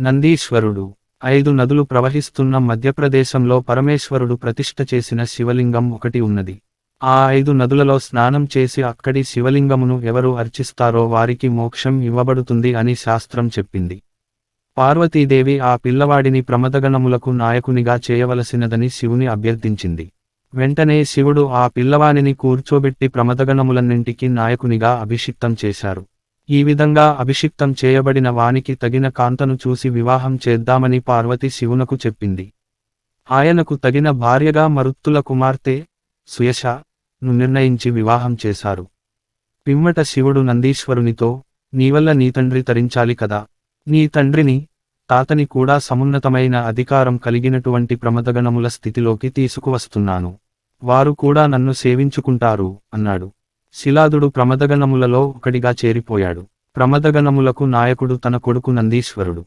నందీశ్వరుడు 5 నదులు ప్రవహిస్తున్న మధ్యప్రదేశంలో పరమేశ్వరుడు ప్రతిష్ఠ చేసిన శివలింగం ఒకటి ఉన్నది. ఆ 5 నదులలో స్నానం చేసి అక్కడి శివలింగమును ఎవరు అర్చిస్తారో వారికి మోక్షం ఇవ్వబడుతుంది అని శాస్త్రం చెప్పింది. పార్వతీదేవి ఆ పిల్లవాడిని ప్రమదగణములకు నాయకునిగా చేయవలసినదని శివుని అభ్యర్థించింది. వెంటనే శివుడు ఆ పిల్లవానిని కూర్చోబెట్టి ప్రమదగణములన్నింటికి నాయకునిగా అభిషిక్తం చేశారు. ఈ విధంగా అభిషిక్తం చేయబడిన వానికి తగిన కాంతను చూసి వివాహం చేద్దామని పార్వతి శివునకు చెప్పింది. ఆయనకు తగిన భార్యగా మరుత్తుల కుమార్తె సుయశను నిర్ణయించి వివాహం చేశారు. పిమ్మట శివుడు నందీశ్వరునితో, నీవల్ల నీ తండ్రి తరించాలి కదా, నీ తండ్రిని, తాతని కూడా సమున్నతమైన అధికారం కలిగినటువంటి ప్రమదగణముల స్థితిలోకి తీసుకువస్తున్నాను. వారు కూడా నన్ను సేవించుకుంటారు అన్నాడు. శిలాదుడు ప్రమదగణములలో ఒకడిగా చేరిపోయాడు. ప్రమదగణములకు నాయకుడు తన కొడుకు నందీశ్వరుడు.